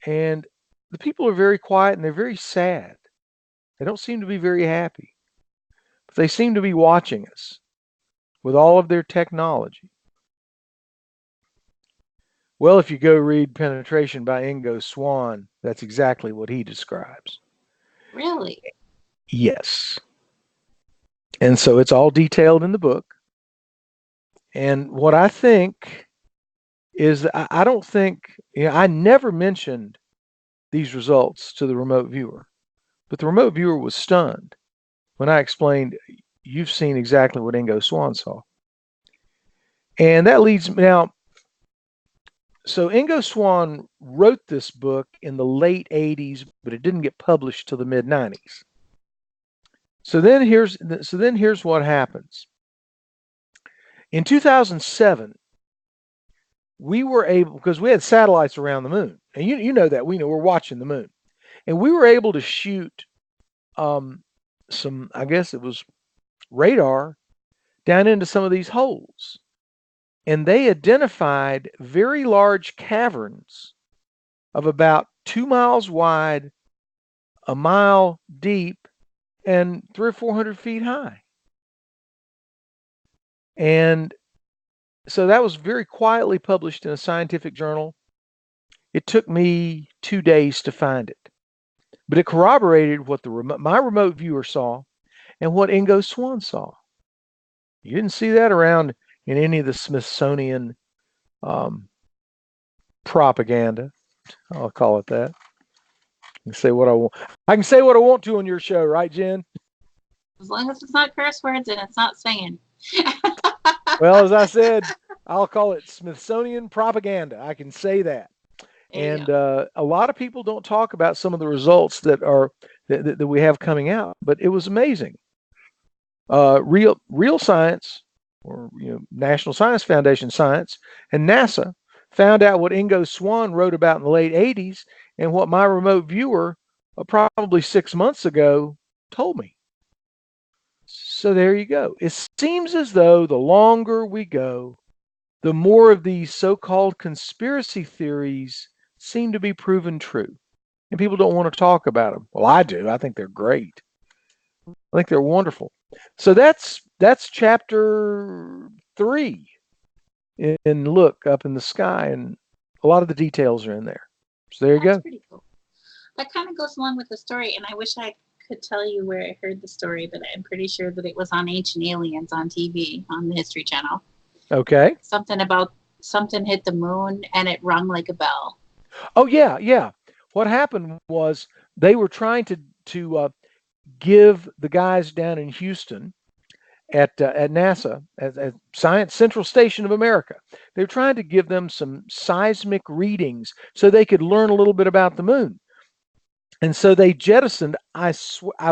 And the people are very quiet and they're very sad. They don't seem to be very happy. But they seem to be watching us with all of their technology. Well, if you go read Penetration by Ingo Swann, that's exactly what he describes. Really? Yes. And so it's all detailed in the book. And what I think is that I don't think, I never mentioned these results to the remote viewer, but the remote viewer was stunned when I explained, you've seen exactly what Ingo Swann saw. And that leads me now. So Ingo Swann wrote this book in the late 80s, but it didn't get published till the mid 90s. So then here's what happens. In 2007, we were able, because we had satellites around the moon, and you know that, we know we're watching the moon, and we were able to shoot some, I guess it was radar, down into some of these holes. And they identified very large caverns of about 2 miles wide, a mile deep, and 300 or 400 feet high. And so that was very quietly published in a scientific journal. It took me 2 days to find it, but it corroborated what my remote viewer saw and what Ingo Swann saw. You didn't see that around in any of the Smithsonian propaganda. I'll call it that. I can say what I want. I can say what I want to on your show, right, Jen? As long as it's not curse words and it's not singing. Well, as I said, I'll call it Smithsonian propaganda. I can say that. And a lot of people don't talk about some of the results that we have coming out, but it was amazing. Real science, or National Science Foundation science, and NASA found out what Ingo Swann wrote about in the late 80s and what my remote viewer probably 6 months ago told me. So there you go. It seems as though the longer we go, the more of these so-called conspiracy theories seem to be proven true. And people don't want to talk about them. Well, I do. I think they're great. I think they're wonderful. So that's chapter 3 in Look Up in the Sky, and a lot of the details are in there. So there you go. That's pretty cool. That kind of goes along with the story, and I wish I could tell you where I heard the story, but I'm pretty sure that it was on Ancient Aliens on TV on the History Channel. Okay. Something about something hit the moon and it rung like a bell. Oh yeah. What happened was they were trying to give the guys down in Houston at NASA, at Science Central Station of America, they were trying to give them some seismic readings so they could learn a little bit about the moon. And so they jettisoned, I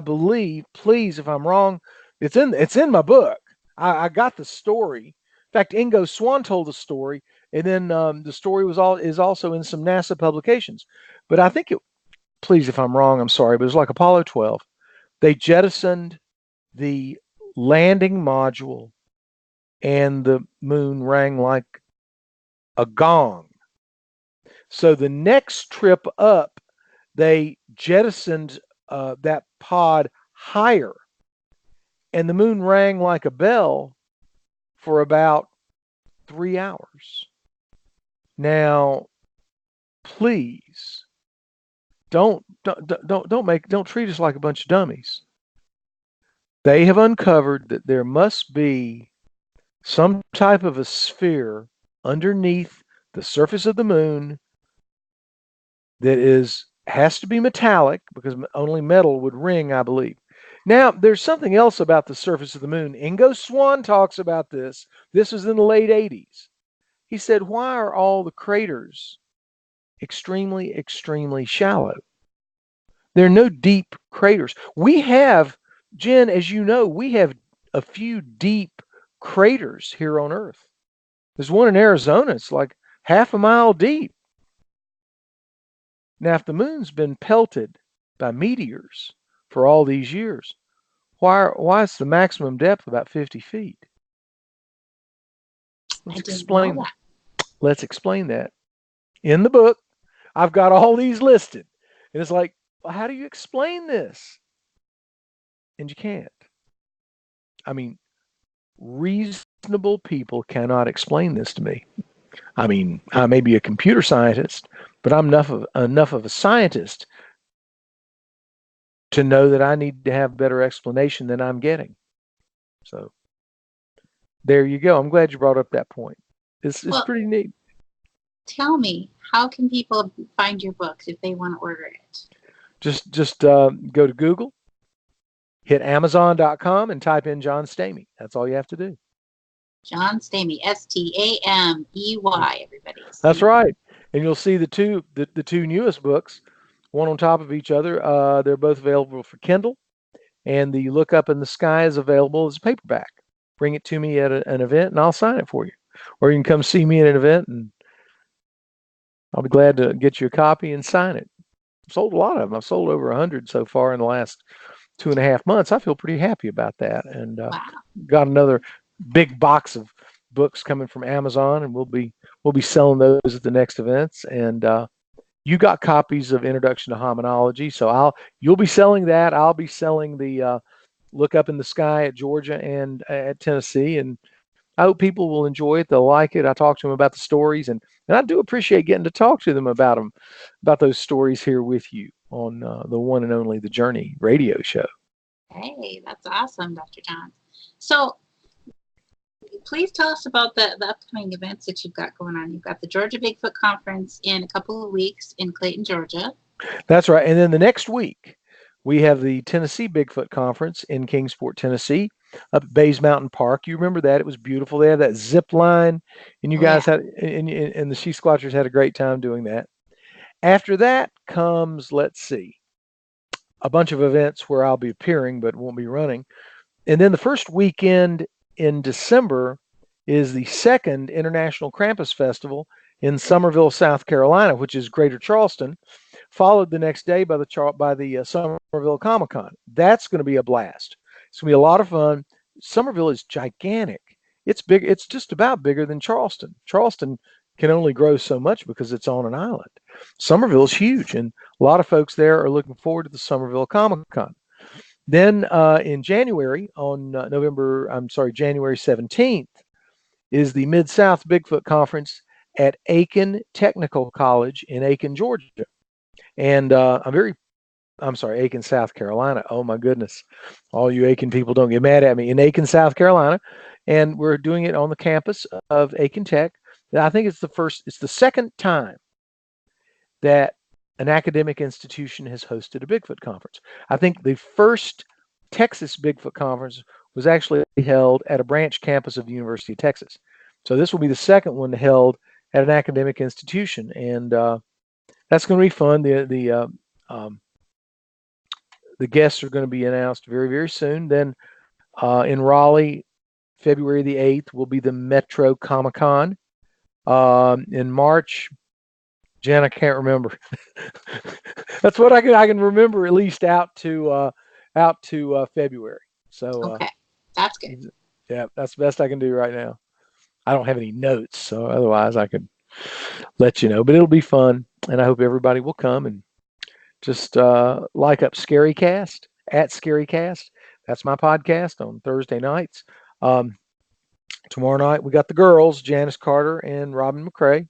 believe, please, if I'm wrong, it's in my book. I got the story. In fact, Ingo Swann told the story, and then the story is also in some NASA publications. But I think please, if I'm wrong, I'm sorry, but it was like Apollo 12. They jettisoned the landing module, and the moon rang like a gong. So the next trip up, they jettisoned that pod higher, and the moon rang like a bell for about 3 hours. Now, please don't treat us like a bunch of dummies. They have uncovered that there must be some type of a sphere underneath the surface of the moon that has to be metallic, because only metal would ring, I believe. Now, there's something else about the surface of the moon. Ingo Swann talks about this. This was in the late 80s. He said, why are all the craters extremely, extremely shallow? There are no deep craters. We have, Jen, as you know, we have a few deep craters here on Earth. There's one in Arizona. It's like half a mile deep. Now, if the moon's been pelted by meteors for all these years, why is the maximum depth about 50 feet? Let's explain that. In the book, I've got all these listed. And it's like, well, how do you explain this? And you can't. I mean, reasonable people cannot explain this to me. I mean, I may be a computer scientist, but I'm enough of a scientist to know that I need to have better explanation than I'm getting. So there you go. I'm glad you brought up that point. It's pretty neat. Tell me, how can people find your books if they want to order it? Just go to Google, hit Amazon.com, and type in John Stamey. That's all you have to do. John Stamey, Stamey, everybody. That's right. And you'll see the two newest books, one on top of each other. They're both available for Kindle, and the Look Up in the Sky is available as a paperback. Bring it to me at an event, and I'll sign it for you. Or you can come see me at an event, and I'll be glad to get you a copy and sign it. I've sold a lot of them. I've sold over 100 so far in the last 2.5 months. I feel pretty happy about that. And got another big box of books coming from Amazon, and we'll be selling those at the next events. And you got copies of Introduction to Hominology, so you'll be selling that. I'll be selling the Look Up in the Sky at Georgia and at Tennessee, and I hope people will enjoy it. They'll like it. I talk to them about the stories, and I do appreciate getting to talk to them about those stories here with you on the one and only The Journey radio show. Hey, that's awesome, Dr. John. So please tell us about the upcoming events that you've got going on. You've got the Georgia Bigfoot Conference in a couple of weeks in Clayton, Georgia. That's right. And then the next week, we have the Tennessee Bigfoot Conference in Kingsport, Tennessee, up at Bays Mountain Park. You remember that? It was beautiful. They had that zip line, and you guys had, and the She-Squatchers had a great time doing that. After that comes, let's see, a bunch of events where I'll be appearing but won't be running. And then the first weekend in December is the second International Krampus Festival in Summerville, South Carolina, which is Greater Charleston, followed the next day by the Summerville Comicon. That's going to be a blast. It's going to be a lot of fun. Summerville is gigantic. It's big. It's just about bigger than Charleston. Charleston can only grow so much because it's on an island. Summerville is huge, and a lot of folks there are looking forward to the Summerville Comicon. Then in January, January 17th, is the Mid-South Bigfoot Conference at Aiken Technical College in Aiken, Georgia. And Aiken, South Carolina. Oh my goodness. All you Aiken people, don't get mad at me. In Aiken, South Carolina. And we're doing it on the campus of Aiken Tech. I think it's the second time that an academic institution has hosted a Bigfoot conference. I think the first Texas Bigfoot conference was actually held at a branch campus of the University of Texas. So this will be the second one held at an academic institution, and that's going to be fun. The guests are going to be announced very, very soon. Then in Raleigh, February the 8th, will be the Metro Comicon. In March, Jen, I can't remember. That's what I can remember, at least out to February. So okay, that's good. Yeah, that's the best I can do right now. I don't have any notes, so otherwise I could let you know. But it'll be fun, and I hope everybody will come and just like up Scarycast at Scarycast. That's my podcast on Thursday nights. Tomorrow night we got the girls, Janice Carter and Robin McCray.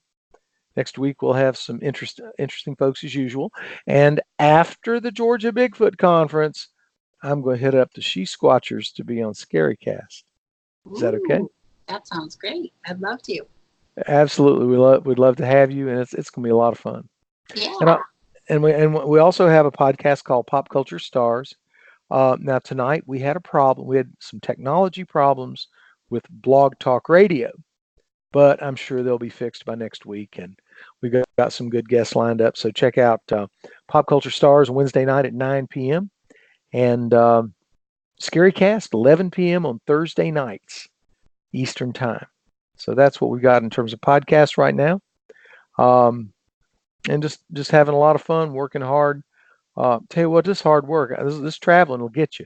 Next week we'll have some interesting folks as usual. And after the Georgia Bigfoot Conference, I'm going to hit up the SheSquatchers to be on ScaryCast. Is that okay? Ooh, that sounds great. I'd love to. Absolutely, we'd love to have you, and it's going to be a lot of fun. Yeah. And we also have a podcast called Pop Culture Stars. Now tonight we had a problem. We had some technology problems with Blog Talk Radio, but I'm sure they'll be fixed by next week. And we've got some good guests lined up. So check out Pop Culture Stars Wednesday night at 9 p.m. and ScaryCast 11 p.m. on Thursday nights Eastern Time. So that's what we got in terms of podcasts right now. And just having a lot of fun, working hard. Tell you what, this hard work, this traveling will get you.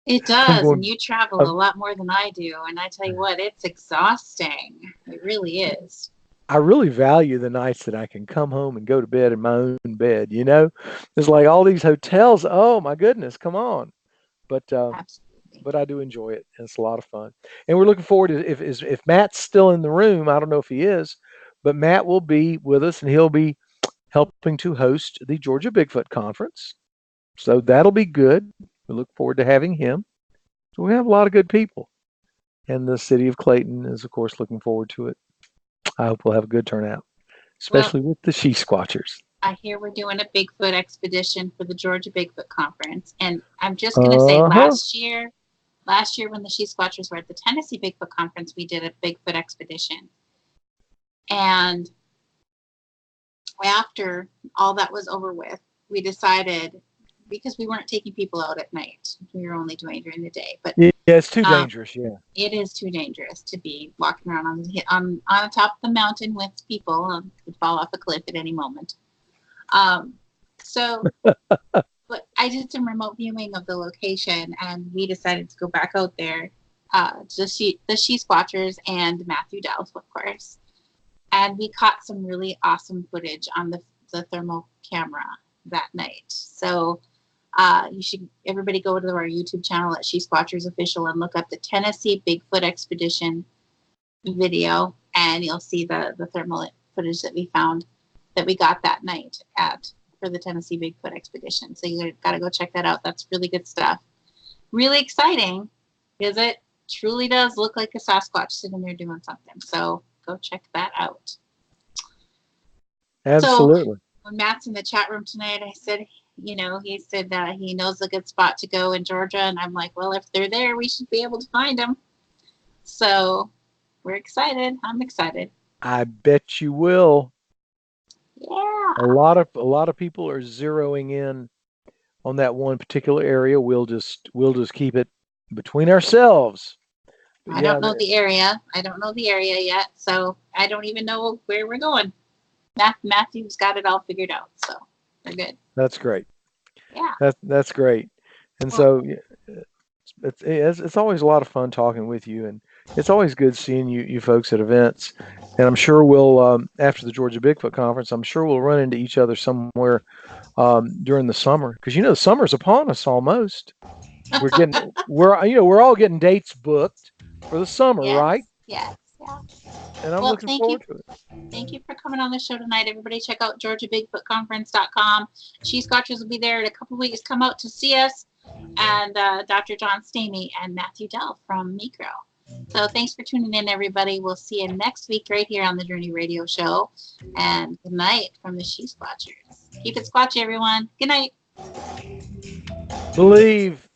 It does, and you travel a lot more than I do. And I tell you what, it's exhausting. It really is. I really value the nights that I can come home and go to bed in my own bed. You know, it's like all these hotels. Oh my goodness, come on! But I do enjoy it. And it's a lot of fun, and we're looking forward to if Matt's still in the room. I don't know if he is, but Matt will be with us, and he'll be helping to host the Georgia Bigfoot Conference. So that'll be good. We look forward to having him. So we have a lot of good people. And the city of Clayton is, of course, looking forward to it. I hope we'll have a good turnout, especially with the She-Squatchers. I hear we're doing a Bigfoot expedition for the Georgia Bigfoot Conference. And I'm just going to say last year when the She-Squatchers were at the Tennessee Bigfoot Conference, we did a Bigfoot expedition. And after all that was over with, we decided, because we weren't taking people out at night, we were only doing it during the day. But yeah, it's too dangerous. Yeah, it is too dangerous to be walking around on the top of the mountain with people. Could fall off a cliff at any moment. But I did some remote viewing of the location, and we decided to go back out there. The She-Squatchers and Matthew Delf, of course. And we caught some really awesome footage on the thermal camera that night. So everybody go to our YouTube channel at SheSquatchers Official and look up the Tennessee Bigfoot Expedition video, and you'll see the thermal footage that we found that we got that night for the Tennessee Bigfoot Expedition. So you got to go check that out. That's really good stuff. Really exciting, because it truly does look like a Sasquatch sitting there doing something. So go check that out. Absolutely. So when Matt's in the chat room tonight, I said, he said that he knows a good spot to go in Georgia. And I'm like, well, if they're there, we should be able to find them. So we're excited. I'm excited. I bet you will. Yeah. A lot of people are zeroing in on that one particular area. We'll just keep it between ourselves. I don't know the area. I don't know the area yet, so I don't even know where we're going. Matthew's got it all figured out, so we're good. That's great. Yeah. That's great. And so it's always a lot of fun talking with you, and it's always good seeing you folks at events. And I'm sure we'll after the Georgia Bigfoot Conference, I'm sure we'll run into each other somewhere during the summer, because the summer's upon us almost. We're all getting dates booked for the summer, right? Yes. Yeah. And I'm looking forward to it. Thank you for coming on the show tonight. Everybody check out GeorgiaBigfootConference.com. She-Squatchers will be there in a couple weeks. Come out to see us. And Dr. John Stamey and Matthew Delf from Micro. So thanks for tuning in, everybody. We'll see you next week right here on the Journey Radio Show. And good night from the She-Squatchers. Keep it squatchy, everyone. Good night. Believe.